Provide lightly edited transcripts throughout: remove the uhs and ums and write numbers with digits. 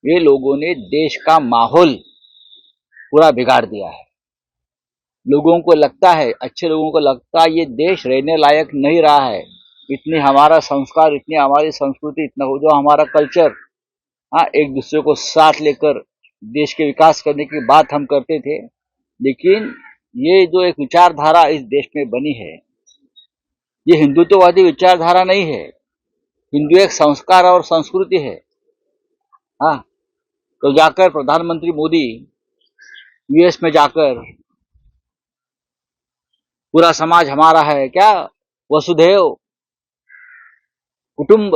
ये लोगों ने देश का माहौल पूरा बिगाड़ दिया है। लोगों को लगता है, अच्छे लोगों को लगता है ये देश रहने लायक नहीं रहा है। इतनी हमारा संस्कार, इतनी हमारी संस्कृति, इतना जो हमारा कल्चर, हाँ, एक दूसरे को साथ लेकर देश के विकास करने की बात हम करते थे। लेकिन ये जो एक विचारधारा इस देश में बनी है, ये हिंदुत्ववादी विचारधारा नहीं है। हिंदू एक संस्कार और संस्कृति है। हाँ, तो जाकर प्रधानमंत्री मोदी यूएस में जाकर पूरा समाज हमारा है, क्या वसुधैव कुटुंब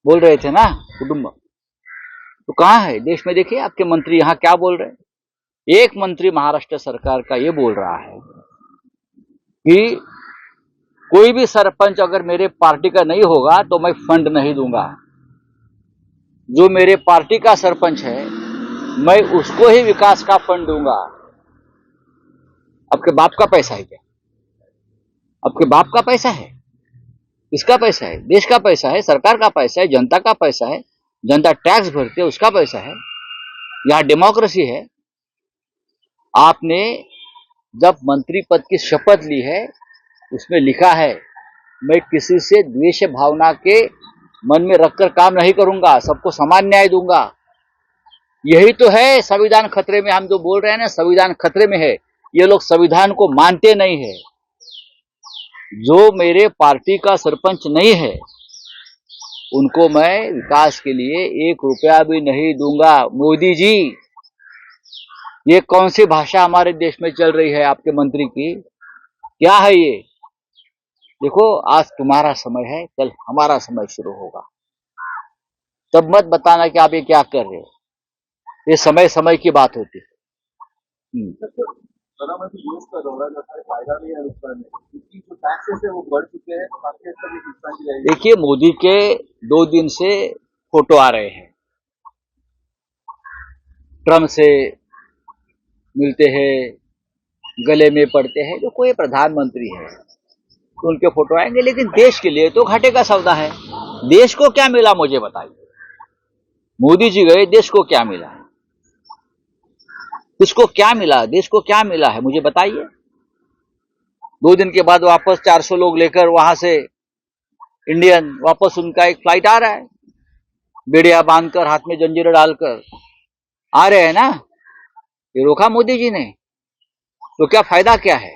बोल रहे थे ना, कुटुंब। तो कहाँ है देश में? देखिए आपके मंत्री यहाँ क्या बोल रहे हैं। एक मंत्री महाराष्ट्र सरकार का ये बोल रहा है कि कोई भी सरपंच अगर मेरे पार्टी का नहीं होगा तो मैं फंड नहीं दूंगा। जो मेरे पार्टी का सरपंच है मैं उसको ही विकास का फंड दूंगा। आपके बाप का पैसा है क्या? आपके बाप का पैसा है? किसका पैसा है? देश का पैसा है, सरकार का पैसा है, जनता का पैसा है, जनता टैक्स भरती है, उसका पैसा है। यहां डेमोक्रेसी है। आपने जब मंत्री पद की शपथ ली है उसमें लिखा है मैं किसी से द्वेष भावना के मन में रखकर काम नहीं करूंगा, सबको समान न्याय दूंगा। यही तो है संविधान खतरे में। हम जो बोल रहे हैं ना, संविधान खतरे में है, ये लोग संविधान को मानते नहीं है। जो मेरे पार्टी का सरपंच नहीं है उनको मैं विकास के लिए 1 रुपया भी नहीं दूंगा। मोदी जी, ये कौन सी भाषा हमारे देश में चल रही है आपके मंत्री की? क्या है ये? देखो, आज तुम्हारा समय है, कल हमारा समय शुरू होगा। तब मत बताना कि आप ये क्या कर रहे हो। ये समय समय की बात होती है। प्रधानमंत्री देश का दौरा करता है, फायदा नहीं है नुकसान नहीं, क्योंकि जो टैक्सेस है वो बढ़ चुके हैं, तो काफी हद तक ये नुकसान की जाएगी। देखिए, मोदी के 2 दिन से फोटो आ रहे हैं, ट्रम्प से मिलते हैं, गले में पड़ते हैं। जो कोई प्रधानमंत्री है तो उनके फोटो आएंगे, लेकिन देश के लिए तो घाटे का सौदा है। देश को क्या मिला मुझे बताइए। मोदी जी गए, देश को क्या मिला? किसको क्या मिला? देश को क्या मिला है मुझे बताइए। 2 दिन के बाद वापस 400 लोग लेकर वहां से इंडियन वापस उनका एक फ्लाइट आ रहा है, बेड़िया बांधकर, हाथ में जंजीरें डालकर आ रहे हैं ना। ये रोका मोदी जी ने, तो क्या फायदा क्या है?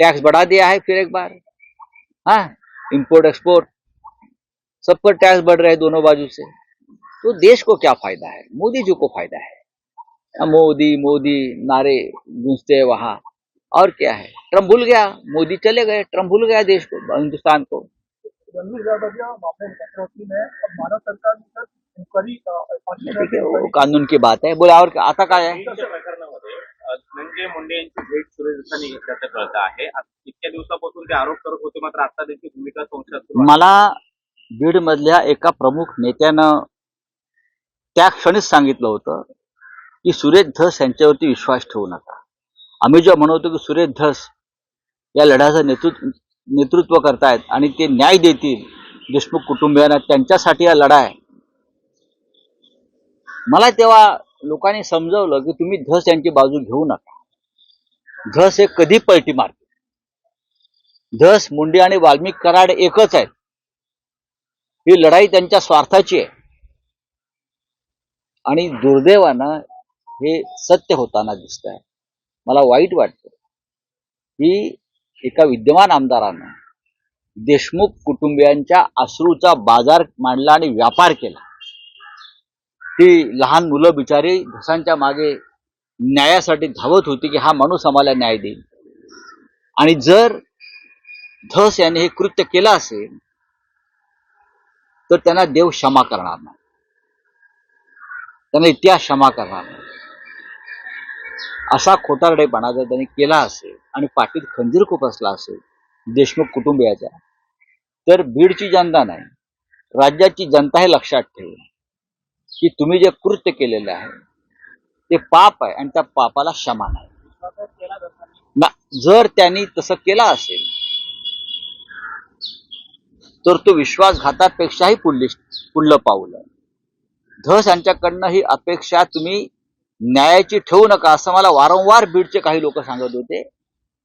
टैक्स बढ़ा दिया है फिर एक बार। हाँ, इंपोर्ट एक्सपोर्ट सब पर टैक्स बढ़ रहे हैं दोनों बाजू से। तो देश को क्या फायदा है? मोदी जी को फायदा है। मोदी मोदी नारे गूंजते हैं वहां, और क्या है? ट्रम्प भूल गया, मोदी चले गए, ट्रम्प भूल गया देश को, हिंदुस्तान को। वो कानून की बात है, बोला। और आता काय आहे? प्रकरणामध्ये धनंजय मुंडे यांची भेट सुरू दिवसांनी घेतल्याचं कळतं आहे. इतक्या दिवसापासून ते आरोप करत होते, मात्र आता त्यांची भूमिका संशयास्पद. मला बीड मधल्या एका प्रमुख नेत्यानं त्या क्षणीच सांगितलं होतं की सुरेश धस यांच्यावरती विश्वास ठेवू नका. आम्ही जेव्हा म्हणतो की सुरेश धस या लढ्याचं नेतृत्व करतायत आणि ते न्याय देतील देशमुख कुटुंबियांना, त्यांच्यासाठी हा लढा आहे. मला तेव्हा लोकांनी समजवलं की तुम्ही धस यांची बाजू घेऊ नका. धस हे कधी पलटी मारते. धस, मुंडे आणि वाल्मिक कराड एकच आहेत. ही लढाई त्यांच्या स्वार्थाची आहे. आणि दुर्दैवानं हे सत्य होताना दिसत आहे. मला वाईट वाटतं की एका विद्यमान आमदारानं देशमुख कुटुंबियांच्या अश्रूचा बाजार मांडला आणि व्यापार केला. ती लहान मुलं बिचारी धसांच्या मागे न्यायासाठी धावत होती की हा माणूस आम्हाला न्याय देईल. आणि जर धस यांनी हे कृत्य केलं असेल तर त्यांना देव क्षमा करणार नाही, त्यांना इतिहास क्षमा करणार नाही. असा खोटारडेपणा जर त्यांनी केला असेल आणि पाठीत खंजीर खुपसला असेल देशमुख कुटुंबियाच्या, तर बीडची जनता नाही, राज्याची जनता हे लक्षात ठेवेल की तुम्ही जे कृत्य केलेलं आहे ते पाप आहे आणि त्या पापाला क्षमा नाही. जर त्यांनी तसं केलं असेल तर तो विश्वासघातापेक्षाही पुढलं पाऊल आहे. धस यांच्याकडनं ही अपेक्षा तुम्ही न्यायाची ठेवू नका असं मला वारंवार बीडचे काही लोक सांगत होते.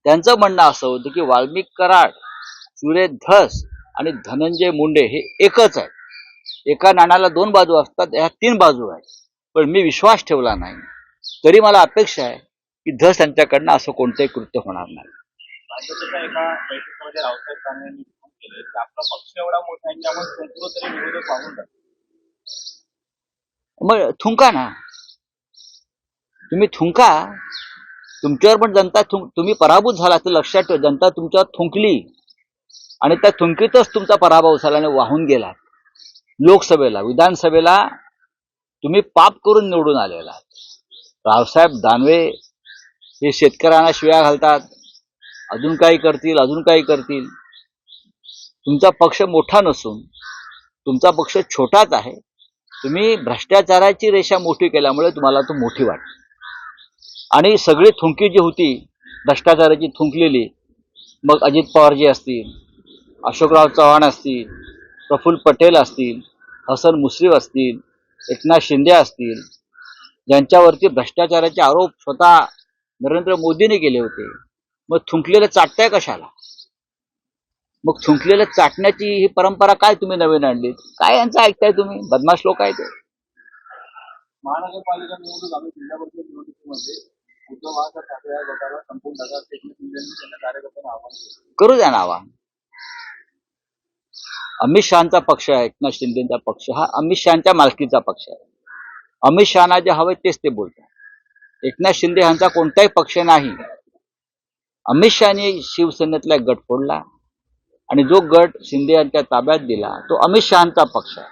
त्यांचं म्हणणं असं होतं की वाल्मिक कराड, सुरेश धस आणि धनंजय मुंडे हे एकच आहे. एका नाण्याला दोन बाजू असतात, ह्या तीन बाजू आहेत. पण मी विश्वास ठेवला नाही. तरी मला अपेक्षा आहे की धस यांच्याकडनं असं कोणतंही कृत्य होणार नाही. भाजपच्या एका बैठकीमध्ये रावसाहेब दानवे यांनी फोन केले की आपला पक्ष एवढा मोठा आहे की आपण संपूर्ण तरी विरोधक वाहून जातो. मग थुंका ना, तुम्ही थुंका. तुमच्यावर पण जनता तुम्ही पराभूत झाला तर लक्षात ठेवा, जनता तुमच्यावर थुंकली आणि त्या थुंकीतच तुमचा पराभव झाला आणि वाहून गेला. लोकसभेला, विधानसभेला तुम्ही पाप करून निवडून आलेला. रावसाहेब दानवे हे शेतकऱ्यांना शिव्या घालतात, अजून काही करतील, अजून काही करतील. तुमचा पक्ष मोठा नसून तुमचा पक्ष छोटाच आहे. तुम्ही भ्रष्टाचाराची रेषा मोठी केल्यामुळे तुम्हाला तो मोठी वाटते. आणि सगळी थुंकी जी होती भ्रष्टाचाराची थुंकलेली, मग अजित पवारजी असतील, अशोकराव चव्हाण असतील, प्रफुल्ल पटेल असतील, हसन मुश्रीफ असतील, एकनाथ शिंदे असतील, ज्यांच्यावरती भ्रष्टाचाराचे आरोप स्वतः नरेंद्र मोदींनी केले होते, मग थुंकलेलं चाटताय कशाला? मग थुंकलेलं चाटण्याची ही परंपरा काय तुम्ही नवीन आणलीत? काय यांचं ऐकताय तुम्ही? बदमाश लोक आहेत. महानगरपालिका निवडणूक आम्ही जिल्हा परिषद निवडणुकीमध्ये उद्धव ठाकरे या गटाला संपूर्ण नगर एकनाथ शिंदेंनी त्यांना कार्यकर्त्यांना आव्हान केलं. करू द्या ना आवाहन. अमित शहाचा पक्ष आहे, एकनाथ शिंदेचा पक्ष हा अमित शहाच्या मालकीचा पक्ष आहे. अमित शहाना जे हवे तेच ते बोलतात. एकनाथ शिंदे यांचा कोणताही पक्ष नाही. अमित शहाने शिवसेनेतला एक गट फोडला आणि जो गट शिंदे यांच्या ताब्यात दिला तो अमित शहाचा पक्ष आहे.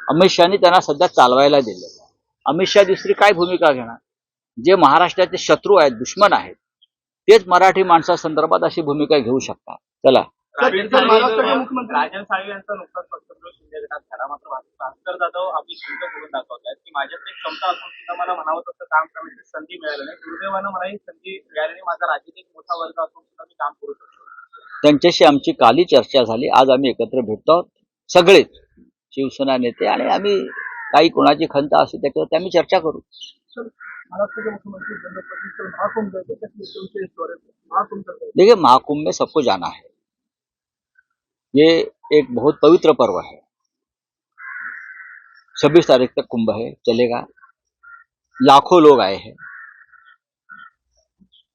अमित शहाने त्यांना सध्या चालवायला दिले. अमित शहा दुसरी काय भूमिका घेणार? जे महाराष्ट्राचे शत्रू आहेत, दुश्मन आहेत, तेच मराठी माणसासंदर्भात अशी भूमिका घेऊ शकतात. चला, राजन साळवी यांचा नुकताच पक्षप्रवेश शिंदे गटात झाला. मात्र भास्कर जाधव आपली क्षमता करून दाखवतात की माझ्याकडे क्षमता असून सुद्धा मला म्हणावं तसं काम करण्याची संधी मिळाली नाही. दुर्दैवानं मला ही संधी मिळाली नाही. माझा राज्यात एक मोठा वर्ग असून सुद्धा मी काम करू शकतो. त्यांच्याशी आमची कालही चर्चा झाली. आज आम्ही एकत्र भेटतो आहोत, सगळेच शिवसेना नेते, आणि आम्ही काही कोणाची खंत असेल त्याच्यावर आम्ही चर्चा करू. महाराष्ट्र के मुख्यमंत्री देखिए, महाकुंभ में सबको जाना है. ये एक बहुत पवित्र पर्व है. 26 तारीख तक कुंभ है, चलेगा. लाखों लोग आए हैं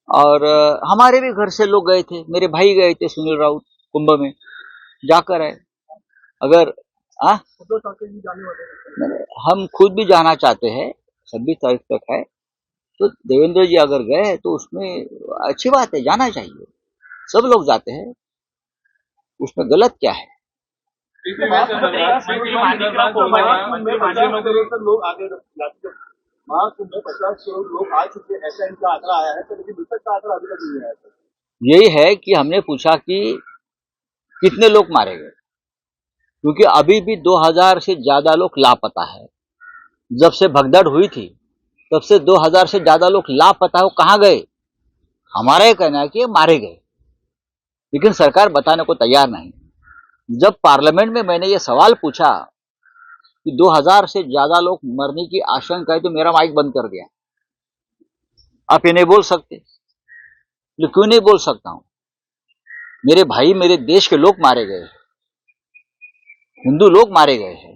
और हमारे भी घर से लोग गए थे. मेरे भाई गए थे सुनील राउत कुंभ में, जाकर आए. अगर हम खुद भी जाना चाहते हैं, 26 तारीख तक है, तो देवेंद्र जी अगर गए तो उसमें अच्छी बात है, जाना चाहिए. सब लोग जाते हैं, उसमें गलत क्या है? यही है कि हमने पूछा कि कितने लोग मारे गए, क्योंकि अभी भी 2000 से ज्यादा लोग लापता है. जब से भगदड़ हुई थी तब से 2000 से ज्यादा लोग लापता है. वो कहाँ गए? हमारा ये कहना है कि ये मारे गए, लेकिन सरकार बताने को तैयार नहीं. जब पार्लियामेंट में मैंने ये सवाल पूछा कि 2000 से ज्यादा लोग मरने की आशंका है, तो मेरा माइक बंद कर दिया. आप ये नहीं बोल सकते? तो क्यों नहीं बोल सकता हूं? मेरे भाई, मेरे देश के लोग मारे गए, हिंदू लोग मारे गए हैं,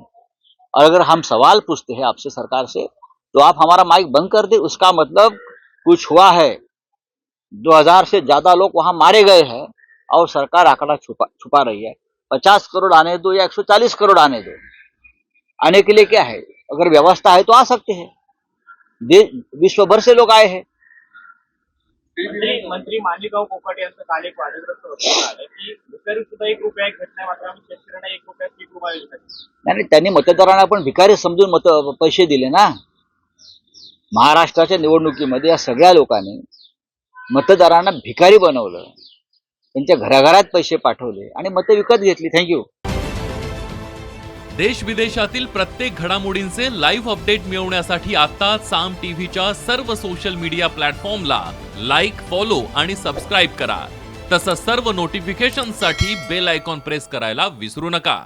और अगर हम सवाल पूछते हैं आपसे, सरकार से, तो आप हमारा माइक बंद कर दे, उसका मतलब कुछ हुआ है. 2000 से ज्यादा लोग वहां मारे गए हैं और सरकार आंकड़ा छुपा रही है. 50 करोड़ आने दो या 140 करोड़ आने दो, आने के लिए क्या है? अगर व्यवस्था है तो आ सकते हैं. विश्व भर से लोग आए हैं. मंत्री माणिकराव कोकाटे यांचं काल एक वादग्रस्त वक्तव्य आलं की भिकारी सुद्धा 1 रुपया घेत नाही, मात्र आम्ही शेतकऱ्यांना 1 रुपया पीक विमा योजना दिली. नाही, त्यांनी मतदारांना पण भिकारी समजून पैसे दिले ना. महाराष्ट्राच्या निवडणुकीमध्ये या सगळ्या लोकांनी मतदारांना भिकारी बनवलं, त्यांच्या घराघरात पैसे पाठवले आणि मतं विकत घेतली. थँक्यू. देश विदेशातील प्रत्येक घडामोडींचे लाईव्ह अपडेट मिळवण्यासाठी आता साम टीव्हीच्या सर्व सोशल मीडिया प्लॅटफॉर्मला लाईक, फॉलो आणि सबस्क्राईब करा. तसंच सर्व नोटिफिकेशनसाठी बेल आयकॉन प्रेस करायला विसरू नका.